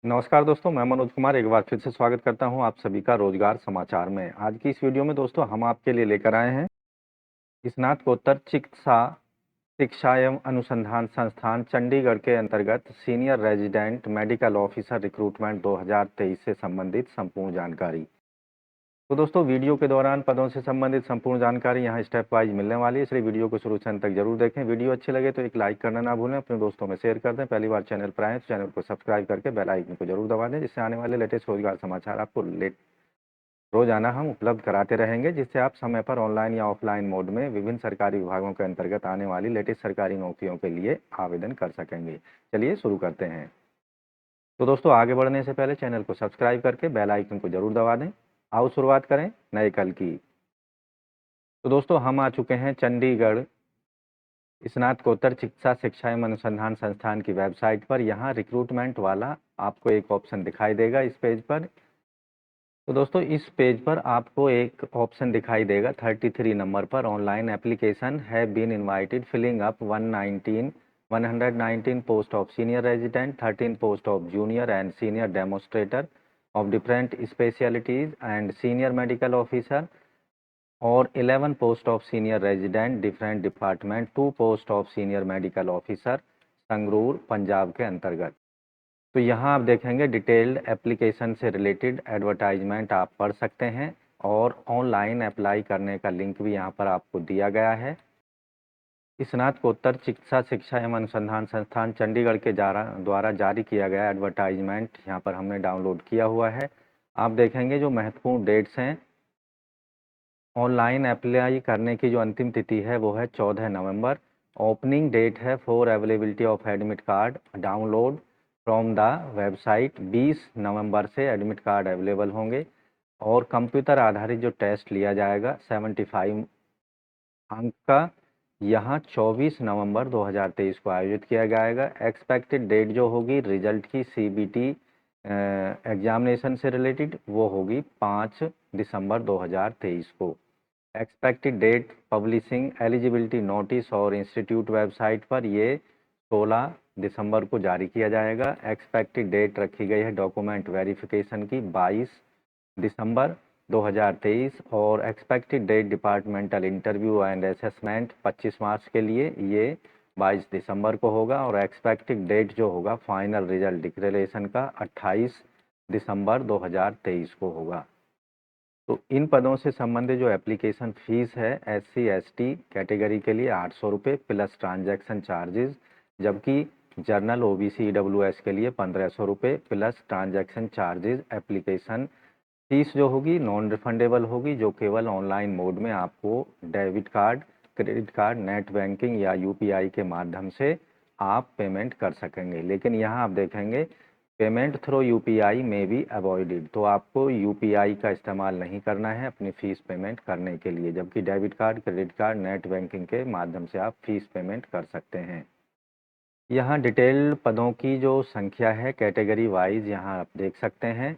नमस्कार दोस्तों, मैं मनोज कुमार एक बार फिर से स्वागत करता हूं आप सभी का रोजगार समाचार में। आज की इस वीडियो में दोस्तों हम आपके लिए लेकर आए हैं स्नातकोत्तर चिकित्सा शिक्षा एवं अनुसंधान संस्थान चंडीगढ़ के अंतर्गत senior resident medical officer recruitment 2023 से संबंधित संपूर्ण जानकारी। तो दोस्तों वीडियो के दौरान पदों से संबंधित संपूर्ण जानकारी यहाँ स्टेप वाइज मिलने वाली है, इसलिए वीडियो को शुरू से अंत तक जरूर देखें। वीडियो अच्छी लगे तो एक लाइक करना ना भूलें, अपने दोस्तों में शेयर कर दें। पहली बार चैनल पर आए तो चैनल को सब्सक्राइब करके बेल आइकन को जरूर दबा दें, जिससे आने वाले लेटेस्ट रोजगार समाचार आपको रोजाना हम उपलब्ध कराते रहेंगे, जिससे आप समय पर ऑनलाइन या ऑफलाइन मोड में विभिन्न सरकारी विभागों के अंतर्गत आने वाली लेटेस्ट सरकारी नौकरियों के लिए आवेदन कर सकेंगे। चलिए शुरू करते हैं। तो दोस्तों आगे बढ़ने से पहले चैनल को सब्सक्राइब करके बेल आइकन को जरूर दबा दें। आओ शुरुआत करें नए कल की। तो दोस्तों हम आ चुके हैं चंडीगढ़ स्नातकोत्तर चिकित्सा शिक्षा एवं अनुसंधान संस्थान की वेबसाइट पर। यहाँ रिक्रूटमेंट वाला आपको एक ऑप्शन दिखाई देगा इस पेज पर। तो दोस्तों इस पेज पर आपको एक ऑप्शन दिखाई देगा 33 नंबर पर, online application have been invited filling up 119 post of senior resident, 13 post of junior and senior demonstrator of different specialities and senior medical officer और 11 post of senior resident different department, 2 post of senior medical officer Sangrur Punjab के अंतर्गत। तो यहाँ आप देखेंगे detailed application से related advertisement आप पढ़ सकते हैं और ऑनलाइन अप्लाई करने का लिंक भी यहाँ पर आपको दिया गया है। स्नातकोत्तर चिकित्सा शिक्षा एवं अनुसंधान संस्थान चंडीगढ़ के द्वारा जारी किया गया एडवर्टाइजमेंट यहाँ पर हमने डाउनलोड किया हुआ है। आप देखेंगे जो महत्वपूर्ण डेट्स हैं, ऑनलाइन अप्लाई करने की जो अंतिम तिथि है वो है 14 नवंबर। ओपनिंग डेट है for availability of admit card download from the website. 20 नवंबर से एडमिट कार्ड अवेलेबल होंगे और कंप्यूटर आधारित जो टेस्ट लिया जाएगा 75 अंक का, यहाँ 24 नवंबर 2023 को आयोजित किया जाएगा। एक्सपेक्टेड डेट जो होगी रिजल्ट की सीबीटी एग्जामिनेशन से रिलेटेड वो होगी 5 दिसंबर 2023 को। Expected date publishing eligibility notice और इंस्टीट्यूट वेबसाइट पर ये 16 दिसंबर को जारी किया जाएगा। एक्सपेक्टेड डेट रखी गई है डॉक्यूमेंट वेरिफिकेशन की 22 दिसंबर 2023 और expected date departmental interview and assessment 25 मार्च के लिए, ये 22 दिसंबर को होगा। और एक्सपेक्टेड डेट जो होगा फाइनल रिजल्ट डिक्लेरेशन का 28 दिसंबर 2023 को होगा। तो इन पदों से संबंधित जो एप्लीकेशन फीस है SC/ST कैटेगरी के लिए 800 रुपये प्लस ट्रांजैक्शन चार्जेस, जबकि जर्नल OBC EWS के लिए 1500 रुपये plus transaction charges. Application fees जो होगी नॉन रिफंडेबल होगी, जो केवल ऑनलाइन मोड में आपको debit card, credit card, net banking या UPI के माध्यम से आप पेमेंट कर सकेंगे। लेकिन यहाँ आप देखेंगे पेमेंट थ्रू UPI में भी अवॉइडेड, तो आपको UPI का इस्तेमाल नहीं करना है अपनी फ़ीस पेमेंट करने के लिए, जबकि debit card, credit card, net banking के माध्यम से आप फीस पेमेंट कर सकते हैं। यहाँ डिटेल्ड पदों की जो संख्या है कैटेगरी वाइज यहाँ आप देख सकते हैं।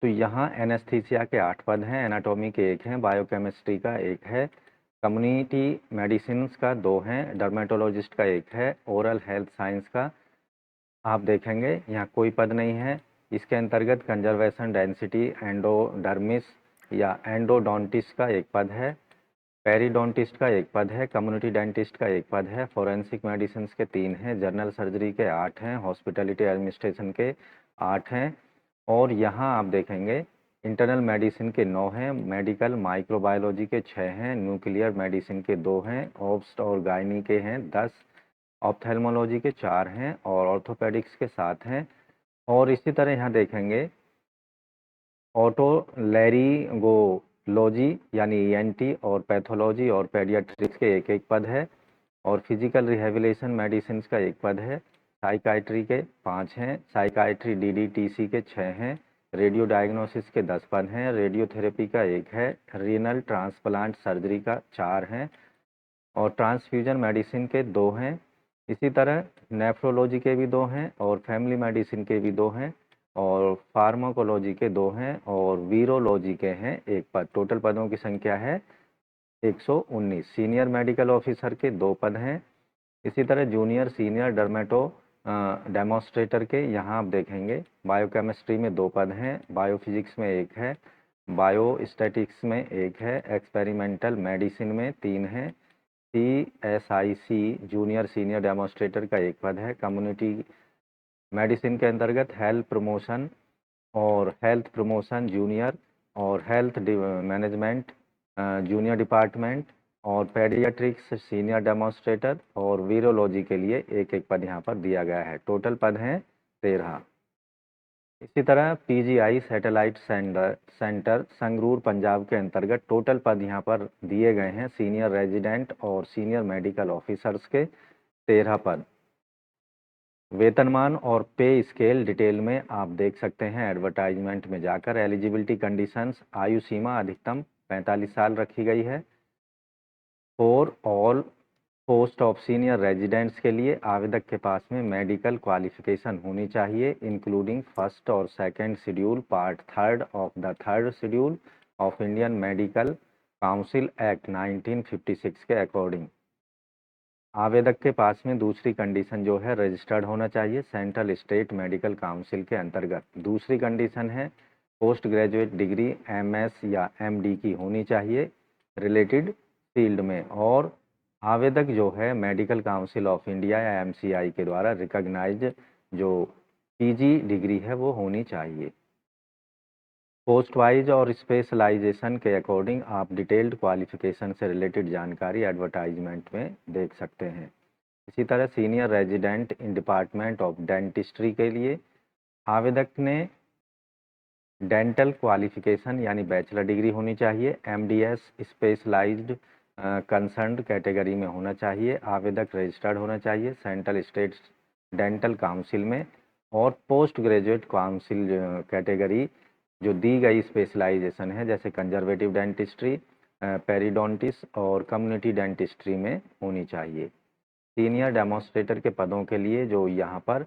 तो यहाँ एनेस्थीसिया के 8 पद हैं, एनाटॉमी के 1 हैं, बायोकेमिस्ट्री का 1 है, कम्युनिटी मेडिसिन का 2 हैं, डर्मेटोलॉजिस्ट का 1 है, ओरल हेल्थ साइंस का आप देखेंगे यहाँ कोई पद नहीं है। इसके अंतर्गत कंजर्वेशन डेंसिटी एंडोडर्मिस या एंडोडोंटिस्ट का 1 पद है, पेरीडोंटिस्ट का 1 पद है, कम्युनिटी डेंटिस्ट का 1 पद है, फोरेंसिक मेडिसिन के 3 हैं, जनरल सर्जरी के 8 हैं, हॉस्पिटलिटी एडमिनिस्ट्रेशन के 8 हैं और यहाँ आप देखेंगे इंटरनल मेडिसिन के 9 हैं, मेडिकल माइक्रोबायोलॉजी के 6 हैं, न्यूक्लियर मेडिसिन के 2 हैं, ऑब्स्ट और गायनी के हैं 10, ऑप्थेल्मोलॉजी के 4 हैं और ऑर्थोपेडिक्स के 7 हैं। और इसी तरह यहाँ देखेंगे ऑटोलैरिंगोलॉजी यानी ENT और पैथोलॉजी और पेडियाट्रिक्स के 1-1 पद है और फिजिकल रिहेबिलिटेशन मेडिसिन का 1 पद है, साइकाइट्री के 5 हैं, साइकाइट्री DDTC के 6 हैं, रेडियो डायग्नोसिस के 10 पद हैं, रेडियोथेरेपी का 1 है, रीनल ट्रांसप्लांट सर्जरी का 4 हैं और ट्रांसफ्यूजन मेडिसिन के 2 हैं। इसी तरह नेफ्रोलॉजी के भी 2 हैं और फैमिली मेडिसिन के भी 2 हैं और फार्माकोलॉजी के 2 हैं और वीरोलॉजी के हैं 1 पद। टोटल पदों की संख्या है 119। सीनियर मेडिकल ऑफिसर के 2 पद हैं। इसी तरह जूनियर सीनियर डर्मेटो डेमोस्ट्रेटर के यहाँ आप देखेंगे बायोकेमिस्ट्री में 2 पद हैं, बायोफिजिक्स में 1 है, बायोस्टैटिक्स में 1 है, एक्सपेरिमेंटल मेडिसिन में 3 है, CSIC जूनियर सीनियर डेमोस्ट्रेटर का 1 पद है, कम्युनिटी मेडिसिन के अंतर्गत हेल्थ प्रमोशन जूनियर और हेल्थ मैनेजमेंट जूनियर डिपार्टमेंट और पेडियाट्रिक्स सीनियर डेमोस्ट्रेटर और वीरोलॉजी के लिए 1-1 पद यहाँ पर दिया गया है। टोटल पद हैं 13। इसी तरह PGI satellite centre Sangrur Punjab के अंतर्गत टोटल पद यहाँ पर दिए गए हैं सीनियर रेजिडेंट और सीनियर मेडिकल ऑफिसर्स के 13 पद। वेतनमान और पे स्केल डिटेल में आप देख सकते हैं एडवर्टाइजमेंट में जाकर। एलिजिबिलिटी कंडीशंस, आयु सीमा अधिकतम 45 साल रखी गई है। For all post of senior residents के लिए आवेदक के पास में मेडिकल क्वालिफिकेशन होनी चाहिए, इंक्लूडिंग फर्स्ट और second schedule part 3 of the 3rd schedule of Indian medical council act 1956 के अकॉर्डिंग। आवेदक के पास में दूसरी कंडीशन जो है रजिस्टर्ड होना चाहिए सेंट्रल स्टेट मेडिकल काउंसिल के अंतर्गत। दूसरी कंडीशन है पोस्ट ग्रेजुएट डिग्री MS या MD की होनी चाहिए रिलेटेड फील्ड में, और आवेदक जो है मेडिकल काउंसिल ऑफ इंडिया या MCI के द्वारा रिकॉग्नाइज्ड जो PG डिग्री है वो होनी चाहिए। पोस्ट वाइज और स्पेशलाइजेशन के अकॉर्डिंग आप डिटेल्ड क्वालिफिकेशन से रिलेटेड जानकारी एडवर्टाइजमेंट में देख सकते हैं। इसी तरह senior resident in department of dentistry के लिए आवेदक ने डेंटल क्वालिफिकेशन यानी बैचलर डिग्री होनी चाहिए, MDS स्पेशलाइज्ड कंसर्न्ड कैटेगरी में होना चाहिए। आवेदक रजिस्टर्ड होना चाहिए सेंट्रल स्टेट डेंटल काउंसिल में, और पोस्ट ग्रेजुएट काउंसिल कैटेगरी जो दी गई स्पेशलाइजेशन है जैसे कंजर्वेटिव डेंटिस्ट्री, पेरिडोंटिस्ट और कम्युनिटी डेंटिस्ट्री में होनी चाहिए। सीनियर डेमोस्ट्रेटर के पदों के लिए जो यहाँ पर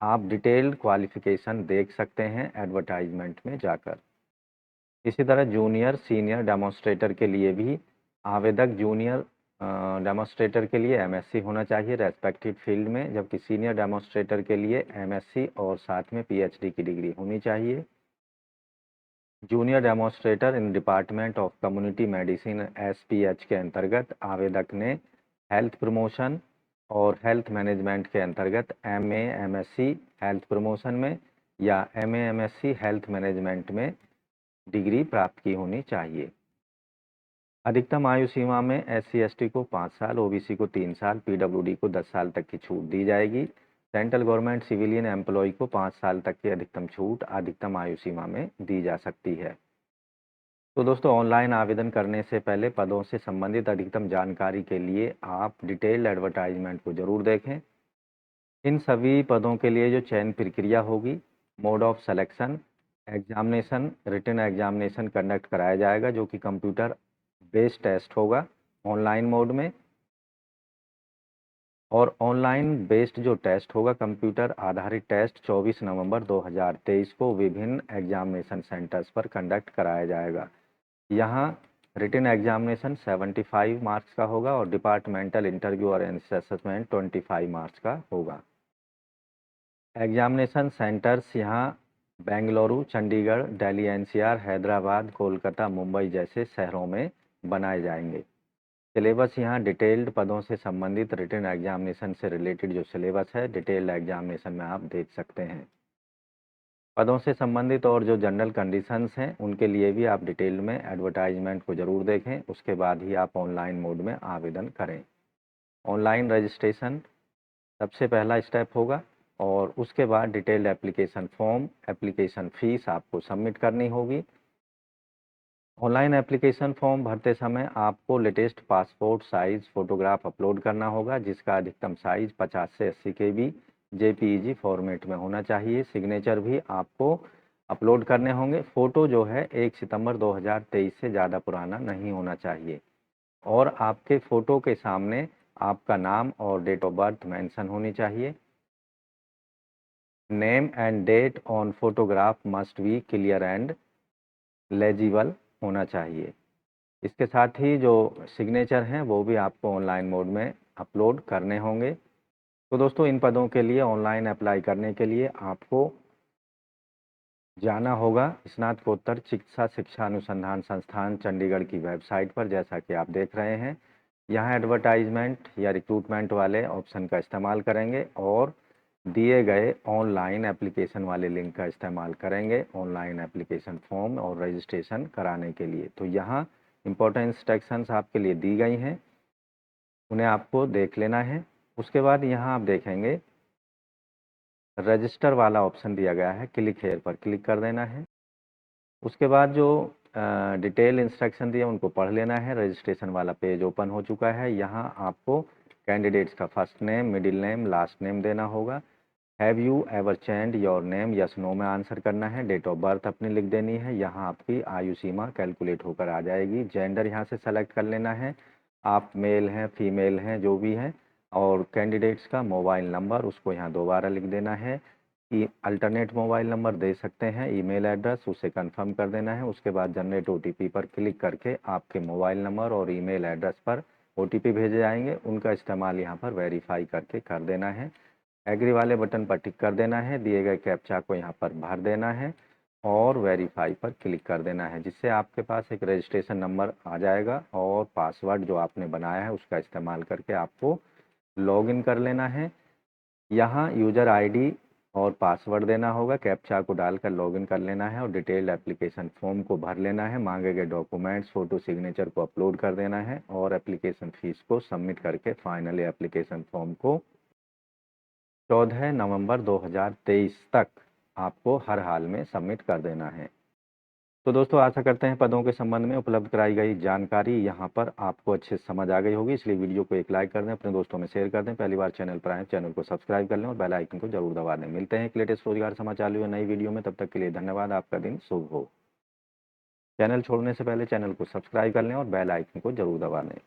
आप डिटेल्ड क्वालिफिकेशन देख सकते हैं एडवर्टाइजमेंट में जाकर। इसी तरह जूनियर सीनियर डेमोस्ट्रेटर के लिए भी आवेदक जूनियर डेमोस्ट्रेटर के लिए MSc होना चाहिए रेस्पेक्टिव फील्ड में, जबकि सीनियर डेमोस्ट्रेटर के लिए MSc और साथ में PhD की डिग्री होनी चाहिए। Junior demonstrator in department of community medicine SPH के अंतर्गत आवेदक ने हेल्थ प्रमोशन और हेल्थ मैनेजमेंट के अंतर्गत MA MSc हेल्थ प्रमोशन में या MA MSc हेल्थ मैनेजमेंट में डिग्री प्राप्त की होनी चाहिए। अधिकतम आयु सीमा में SC ST को 5 साल, OBC को 3 साल, PWD को 10 साल तक की छूट दी जाएगी। सेंट्रल गवर्नमेंट सिविलियन एम्प्लॉय को 5 साल तक की अधिकतम छूट अधिकतम आयु सीमा में दी जा सकती है। तो दोस्तों ऑनलाइन आवेदन करने से पहले पदों से संबंधित अधिकतम जानकारी के लिए आप डिटेल्ड एडवर्टाइजमेंट को जरूर देखें। इन सभी पदों के लिए जो चयन प्रक्रिया होगी, mode of selection, examination written examination conduct कराया जाएगा जो कि कंप्यूटर बेस्ड टेस्ट होगा ऑनलाइन मोड में, और ऑनलाइन बेस्ड जो टेस्ट होगा कंप्यूटर आधारित टेस्ट 24 नवंबर 2023 को विभिन्न एग्जामिनेशन सेंटर्स पर कंडक्ट कराया जाएगा। यहाँ रिटन एग्जामिनेशन 75 मार्क्स का होगा और डिपार्टमेंटल इंटरव्यू और असेसमेंट 25 मार्क्स का होगा। एग्जामिनेशन सेंटर्स यहाँ बेंगलुरु, चंडीगढ़, दिल्ली NCR, हैदराबाद, कोलकाता, मुंबई जैसे शहरों में बनाए जाएंगे। सिलेबस यहाँ डिटेल्ड पदों से संबंधित रिटन एग्जामिनेशन से रिलेटेड जो सिलेबस है डिटेल्ड एग्जामिनेशन में आप देख सकते हैं। पदों से संबंधित और जो जनरल कंडीशंस हैं उनके लिए भी आप डिटेल में एडवर्टाइजमेंट को ज़रूर देखें, उसके बाद ही आप ऑनलाइन मोड में आवेदन करें। ऑनलाइन रजिस्ट्रेशन सबसे पहला स्टेप होगा और उसके बाद detailed application form, application fees आपको सबमिट करनी होगी। ऑनलाइन एप्लीकेशन फॉर्म भरते समय आपको latest passport size photograph upload करना होगा जिसका अधिकतम साइज़ 50 से 80 KB JPEG फॉर्मेट में होना चाहिए। सिग्नेचर भी आपको अपलोड करने होंगे। फ़ोटो जो है 1 सितंबर 2023 से ज़्यादा पुराना नहीं होना चाहिए और आपके फ़ोटो के सामने आपका नाम और डेट ऑफ बर्थ मेंशन होनी चाहिए। Name and date on photograph must be clear and legible होना चाहिए। इसके साथ ही जो सिग्नेचर हैं वो भी आपको ऑनलाइन मोड में अपलोड करने होंगे। तो दोस्तों इन पदों के लिए ऑनलाइन अप्लाई करने के लिए आपको जाना होगा स्नातकोत्तर चिकित्सा शिक्षा अनुसंधान संस्थान चंडीगढ़ की वेबसाइट पर, जैसा कि आप देख रहे हैं। यहाँ एडवर्टाइजमेंट या रिक्रूटमेंट वाले ऑप्शन का इस्तेमाल करेंगे और दिए गए ऑनलाइन एप्लीकेशन वाले लिंक का इस्तेमाल करेंगे ऑनलाइन एप्लीकेशन फॉर्म और रजिस्ट्रेशन कराने के लिए। तो यहाँ इम्पोर्टेंट इंस्ट्रक्शंस आपके लिए दी गई हैं, उन्हें आपको देख लेना है। उसके बाद यहाँ आप देखेंगे रजिस्टर वाला ऑप्शन दिया गया है, क्लिक हेयर पर क्लिक कर देना है। उसके बाद जो डिटेल इंस्ट्रक्शन दिए उनको पढ़ लेना है। रजिस्ट्रेशन वाला पेज ओपन हो चुका है। यहाँ आपको कैंडिडेट्स का first name, middle name, last name देना होगा। Have you ever change your name, yes no में आंसर करना है। डेट ऑफ बर्थ अपनी लिख देनी है। यहाँ आपकी आयु सीमा कैलकुलेट होकर आ जाएगी। जेंडर यहाँ से सेलेक्ट कर लेना है, आप मेल हैं फीमेल हैं जो भी हैं। और कैंडिडेट्स का मोबाइल नंबर उसको यहाँ दोबारा लिख देना है। अल्टरनेट मोबाइल नंबर दे सकते हैं। ईमेल एड्रेस उसे कंफर्म कर देना है। उसके बाद जनरेट ओटीपी पर क्लिक करके आपके मोबाइल नंबर और ईमेल एड्रेस पर ओटीपी भेजे जाएंगे, उनका इस्तेमाल यहाँ पर वेरीफाई करके कर देना है। एग्री वाले बटन पर टिक कर देना है। दिए गए कैप्चा को यहाँ पर भर देना है और वेरीफाई पर क्लिक कर देना है, जिससे आपके पास एक रजिस्ट्रेशन नंबर आ जाएगा और पासवर्ड जो आपने बनाया है उसका इस्तेमाल करके आपको लॉगिन कर लेना है। यहाँ यूज़र आईडी और पासवर्ड देना होगा। कैप्चा को डालकर लॉगिन कर लेना है और डिटेल्ड एप्लीकेशन फॉर्म को भर लेना है। मांगे गए डॉक्यूमेंट्स, फ़ोटो, सिग्नेचर को अपलोड कर देना है और एप्लीकेशन फ़ीस को सबमिट करके फाइनली एप्लीकेशन फॉर्म को 14 नवंबर 2023 तक आपको हर हाल में सबमिट कर देना है। तो दोस्तों आशा करते हैं पदों के संबंध में उपलब्ध कराई गई जानकारी यहाँ पर आपको अच्छे से समझ आ गई होगी, इसलिए वीडियो को एक लाइक कर दें, अपने दोस्तों में शेयर कर दें। पहली बार चैनल पर आए चैनल को सब्सक्राइब कर लें और बेल आइकन को जरूर दबा दें। मिलते हैं एक लेटेस्ट रोजगार समाचार लिए नई वीडियो में, तब तक के लिए धन्यवाद। आपका दिन शुभ हो। चैनल छोड़ने से पहले चैनल को सब्सक्राइब कर लें और बेल आइकन को जरूर दबा दें।